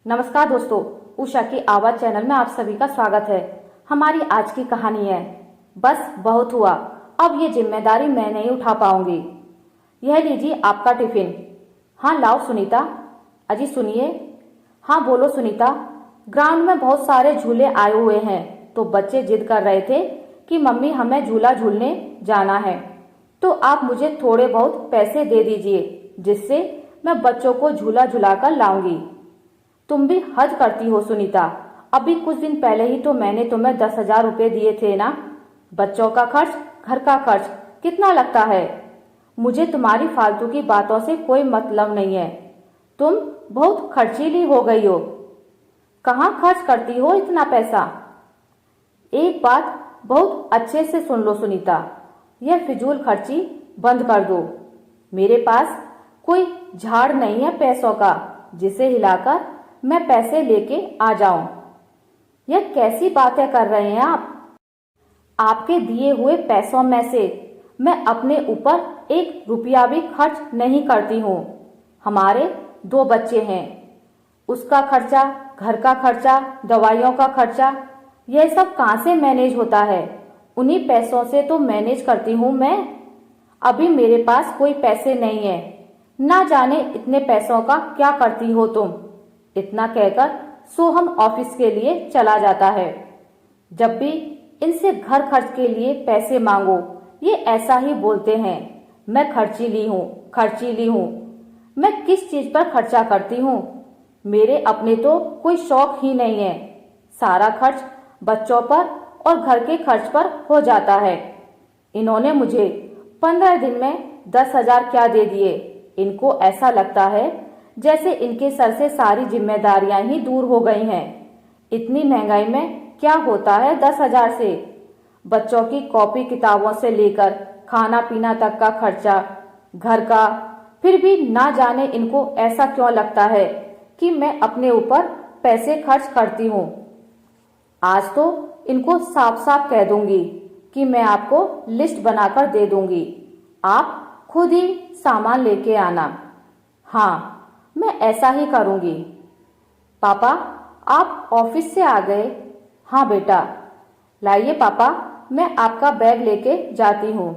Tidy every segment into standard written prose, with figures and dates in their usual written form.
नमस्कार दोस्तों, उषा की आवाज चैनल में आप सभी का स्वागत है। हमारी आज की कहानी है बस बहुत हुआ, अब ये जिम्मेदारी मैं नहीं उठा पाऊंगी। यह लीजिए आपका टिफिन। हाँ लाओ सुनीता। अजी सुनिए। हाँ बोलो सुनीता। ग्राउंड में बहुत सारे झूले आए हुए हैं तो बच्चे जिद कर रहे थे कि मम्मी हमें झूला झूलने जाना है, तो आप मुझे थोड़े बहुत पैसे दे दीजिए जिससे मैं बच्चों को झूला झुलाकर लाऊंगी। तुम भी हद करती हो सुनीता। अभी कुछ दिन पहले ही तो मैंने तुम्हें 10,000 रुपये दिए थे ना। बच्चों का खर्च, घर का खर्च कितना लगता है। मुझे तुम्हारी फालतू की बातों से कोई मतलब नहीं है। तुम बहुत खर्चीली हो गई हो। कहाँ खर्च करती हो इतना पैसा। एक बात बहुत अच्छे से सुन लो सुनीता, यह फिजूल खर्ची बंद कर दो। मेरे पास कोई झाड़ नहीं है पैसों का जिसे हिलाकर मैं पैसे लेके आ जाऊं। यह कैसी बातें कर रहे हैं आप। आपके दिए हुए पैसों में से मैं अपने ऊपर 1 रुपया भी खर्च नहीं करती हूँ। हमारे 2 बच्चे हैं, उसका खर्चा, घर का खर्चा, दवाइयों का खर्चा, यह सब कहाँ से मैनेज होता है। उन्हीं पैसों से तो मैनेज करती हूँ मैं। अभी मेरे पास कोई पैसे नहीं है। ना जाने इतने पैसों का क्या करती हो तुम। इतना कहकर सोहम ऑफिस के लिए चला जाता है। जब भी इनसे घर खर्च के लिए पैसे मांगो ये ऐसा ही बोलते हैं, मैं खर्चीली हूँ, खर्चीली हूँ। मैं किस चीज पर खर्चा करती हूँ। मेरे अपने तो कोई शौक ही नहीं है। सारा खर्च बच्चों पर और घर के खर्च पर हो जाता है। इन्होंने मुझे 15 दिन में 10,000 क्या दे दिए। इनको ऐसा लगता है जैसे इनके सर से सारी जिम्मेदारियां ही दूर हो गई हैं। इतनी महंगाई में क्या होता है 10,000 से। बच्चों की कॉपी किताबों से लेकर खाना पीना तक का खर्चा, घर का। फिर भी ना जाने इनको ऐसा क्यों लगता है कि मैं अपने ऊपर पैसे खर्च करती हूँ। आज तो इनको साफ साफ कह दूंगी कि मैं आपको लिस्ट बनाकर दे दूंगी, आप खुद ही सामान लेके आना। हाँ मैं ऐसा ही करूंगी। पापा आप ऑफिस से आ गए। हाँ बेटा। लाइए पापा मैं आपका बैग लेके जाती हूँ।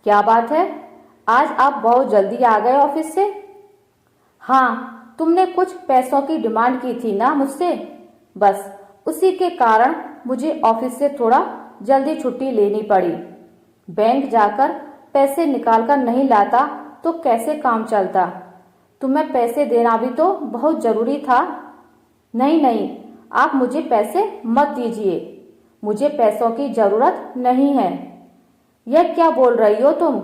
क्या बात है, आज आप बहुत जल्दी आ गए ऑफिस से। हाँ तुमने कुछ पैसों की डिमांड की थी ना मुझसे, बस उसी के कारण मुझे ऑफिस से थोड़ा जल्दी छुट्टी लेनी पड़ी। बैंक जाकर पैसे निकालकर नहीं लाता तो कैसे काम चलता। तुम्हें पैसे देना भी तो बहुत जरूरी था। नहीं नहीं, आप मुझे पैसे मत दीजिए, मुझे पैसों की जरूरत नहीं है। यह क्या बोल रही हो तुम।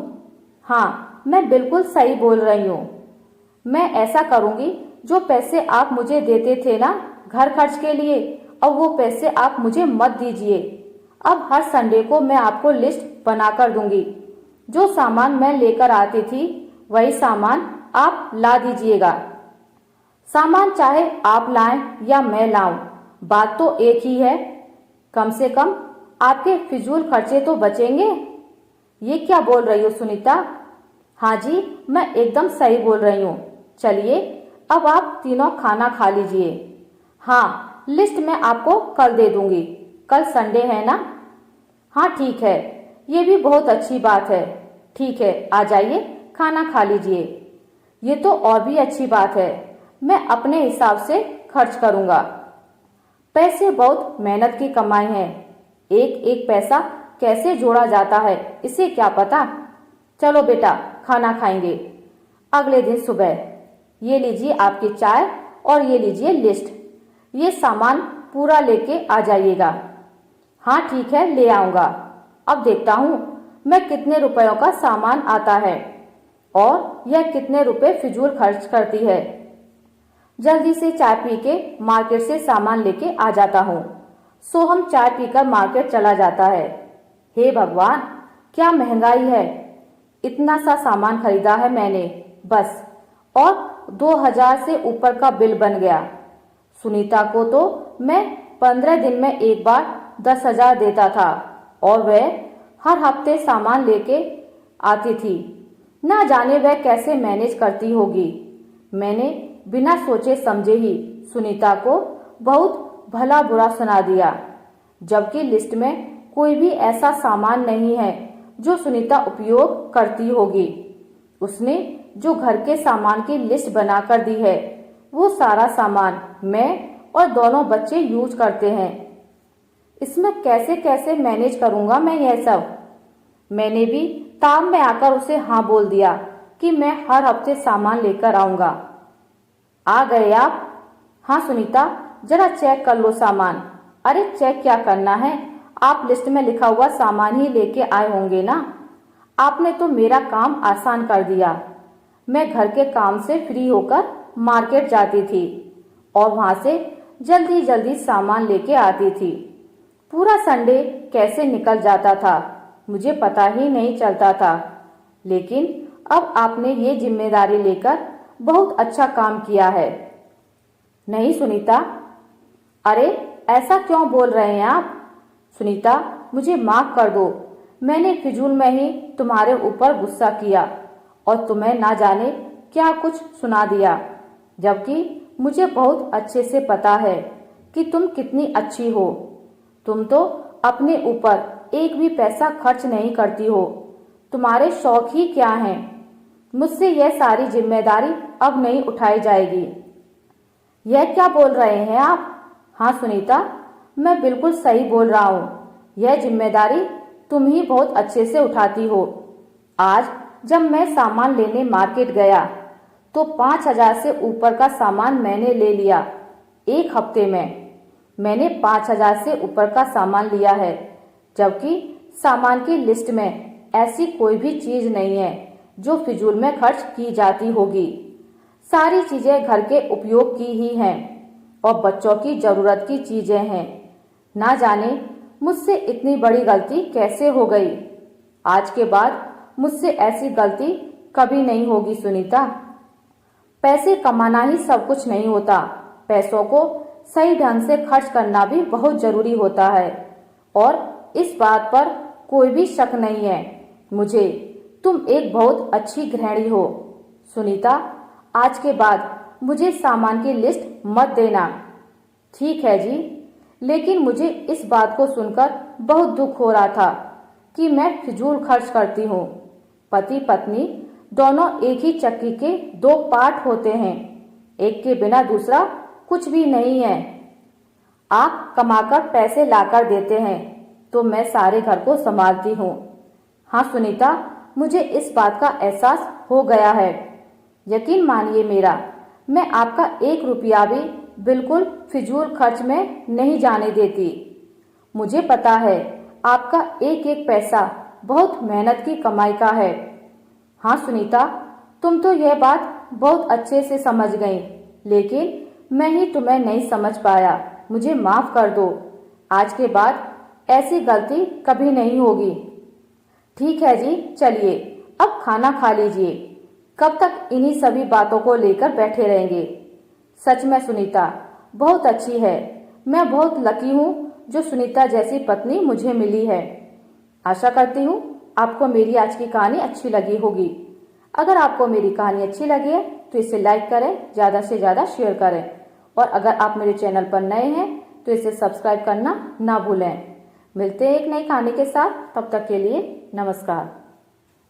हाँ मैं बिल्कुल सही बोल रही हूँ। मैं ऐसा करूंगी, जो पैसे आप मुझे देते थे ना घर खर्च के लिए, अब वो पैसे आप मुझे मत दीजिए। अब हर संडे को मैं आपको लिस्ट बना कर दूंगी। जो सामान मैं लेकर आती थी वही सामान आप ला दीजिएगा। सामान चाहे आप लाएं या मैं लाऊं, बात तो एक ही है। कम से कम आपके फिजूल खर्चे तो बचेंगे। ये क्या बोल रही हो सुनीता। हाँ जी मैं एकदम सही बोल रही हूँ। चलिए अब आप तीनों खाना खा लीजिए। हाँ लिस्ट मैं आपको कल दे दूंगी, कल संडे है ना। हाँ ठीक है, ये भी बहुत अच्छी बात है। ठीक है आ जाइए खाना खा लीजिए। ये तो और भी अच्छी बात है, मैं अपने हिसाब से खर्च करूंगा। पैसे बहुत मेहनत की कमाई है। एक एक पैसा कैसे जोड़ा जाता है इसे क्या पता। चलो बेटा खाना खाएंगे। अगले दिन सुबह ये लीजिए आपकी चाय और ये लीजिए लिस्ट। ये सामान पूरा लेके आ जाइएगा। हाँ ठीक है ले आऊंगा। अब देखता हूँ मैं कितने रुपयों का सामान आता है और यह कितने रुपए फिजूल खर्च करती है। जल्दी से चाय पी के मार्केट से सामान लेके आ जाता हूँ। सोहम चाय पीकर मार्केट चला जाता है। हे भगवान क्या महंगाई है। इतना सा सामान खरीदा है मैंने बस, और 2,000 से ऊपर का बिल बन गया। सुनीता को तो मैं 15 दिन में एक बार 10,000 देता था और वह हर हफ्ते सामान लेके आती थी। ना जाने वह कैसे मैनेज करती होगी। मैंने बिना सोचे समझे ही सुनीता को बहुत भला बुरा सुना दिया, जबकि लिस्ट में कोई भी ऐसा सामान नहीं है जो सुनीता उपयोग करती होगी। उसने जो घर के सामान की लिस्ट बनाकर दी है वो सारा सामान मैं और दोनों बच्चे यूज करते हैं। इसमें कैसे कैसे मैनेज करूंगा मैं यह सब। मैंने भी ताम में आकर उसे हाँ बोल दिया कि मैं हर हफ्ते सामान लेकर आऊंगा। आ गए आप? हाँ सुनीता, जरा चेक कर लो सामान। अरे चेक क्या करना है, आप लिस्ट में लिखा हुआ सामान ही लेके आए होंगे ना। आपने तो मेरा काम आसान कर दिया। मैं घर के काम से फ्री होकर मार्केट जाती थी और वहां से जल्दी जल्दी सामान लेके आती थी। पूरा संडे कैसे निकल जाता था मुझे पता ही नहीं चलता था। लेकिन अब आपने ये जिम्मेदारी लेकर बहुत अच्छा काम किया है। नहीं सुनीता। अरे ऐसा क्यों बोल रहे हैं आप? सुनीता, मुझे माफ कर दो। मैंने फिजूल में ही तुम्हारे ऊपर गुस्सा किया और तुम्हें ना जाने क्या कुछ सुना दिया, जबकि मुझे बहुत अच्छे से पता है कि तुम कितनी अच्छी हो। तुम तो अपने ऊपर एक भी पैसा खर्च नहीं करती हो। तुम्हारे शौक ही क्या हैं? मुझसे यह सारी जिम्मेदारी अब नहीं उठाई जाएगी। यह क्या बोल रहे हैं आप? हाँ सुनीता, मैं बिल्कुल सही बोल रहा हूँ। यह जिम्मेदारी तुम ही बहुत अच्छे से उठाती हो। आज जब मैं सामान लेने मार्केट गया तो 5,000 से ऊपर का सामान मैंने ले लिया। एक हफ्ते में मैंने 5,000 से ऊपर का सामान लिया है, जबकि सामान की लिस्ट में ऐसी कोई भी चीज नहीं है जो फिजूल में खर्च की जाती होगी। सारी चीजें घर के उपयोग की ही हैं और बच्चों की जरूरत की चीजें हैं। ना जाने मुझसे इतनी बड़ी गलती कैसे हो गई। आज के बाद मुझसे ऐसी गलती कभी नहीं होगी सुनीता। पैसे कमाना ही सब कुछ नहीं होता, पैसों को सही ढंग से खर्च करना भी बहुत जरूरी होता है और इस बात पर कोई भी शक नहीं है मुझे। तुम एक बहुत अच्छी गृहिणी हो। सुनीता, आज के बाद मुझे सामान की लिस्ट मत देना। ठीक है जी, लेकिन मुझे इस बात को सुनकर बहुत दुख हो रहा था कि मैं फिजूल खर्च करती हूँ। पति पत्नी दोनों एक ही चक्की के दो पार्ट होते हैं, एक के बिना दूसरा कुछ भी नहीं है। आप कमाकर पैसे लाकर देते हैं तो मैं सारे घर को संभालती हूँ। हाँ सुनीता, मुझे इस बात का एहसास हो गया है। यकीन मानिए मेरा, मैं आपका 1 रुपया भी बिल्कुल फिजूल खर्च में नहीं जाने देती। मुझे पता है आपका एक एक पैसा बहुत मेहनत की कमाई का है। हाँ सुनीता, तुम तो यह बात बहुत अच्छे से समझ गई, लेकिन मैं ही तुम्हें नहीं समझ पाया। मुझे माफ कर दो। आज के बाद ऐसी गलती कभी नहीं होगी। ठीक है जी, चलिए अब खाना खा लीजिए। कब तक इन्हीं सभी बातों को लेकर बैठे रहेंगे? सच में सुनीता बहुत अच्छी है। मैं बहुत लकी हूँ जो सुनीता जैसी पत्नी मुझे मिली है। आशा करती हूँ आपको मेरी आज की कहानी अच्छी लगी होगी। अगर आपको मेरी कहानी अच्छी लगी है तो इसे लाइक करें, ज़्यादा से ज़्यादा शेयर करें और अगर आप मेरे चैनल पर नए हैं तो इसे सब्सक्राइब करना ना भूलें। मिलते हैं एक नई कहानी के साथ, तब तक के लिए नमस्कार।